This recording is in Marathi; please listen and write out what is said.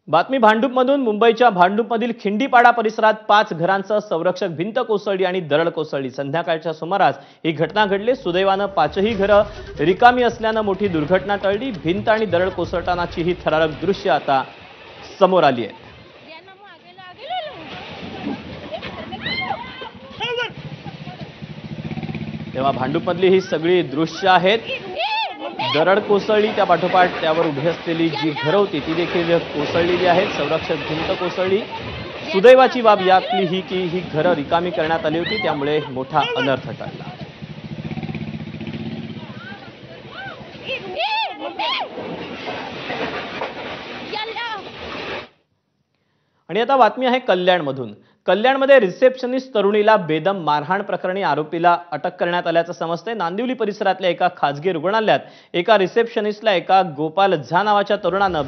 बातमी भांडूपमधून। मुंबईच्या भांडूपमधील खिंडीपाडा परिसरात 5 घरांचं संरक्षक भिंत कोसळली आणि दरड कोसळली। संध्याकाळच्या सुमारास ही घटना घडली। सुदैवानं 5ही घरं रिकामी असल्यानं मोठी दुर्घटना टळली। भिंत आणि दरड कोसळतानाची ही थरारक दृश्य आता समोर आली आहे। तेव्हा भांडूपमधली ही सगळी दृश्य आहेत। दरड कोसळली, त्या पाठोपाठ त्यावर उभी असलेली जी घरं होती ती देखील कोसळलेली आहेत। संरक्षक भिंत कोसळली। सुदैवाची बाब यातली ही की ही घरं रिकामी करण्यात आली होती, त्यामुळे मोठा अनर्थ टळला। आणि आता बातमी आहे कल्याणमधून। कल्याणमध्ये रिसेप्शनिस्ट तरुणीला बेदम मारहाण प्रकरणी आरोपीला अटक करण्यात आल्याचं समजतंय। नांदिवली परिसरातल्या एका खासगी रुग्णालयात एका रिसेप्शनिस्टला एका गोपाल झा नावाच्या तरुणानं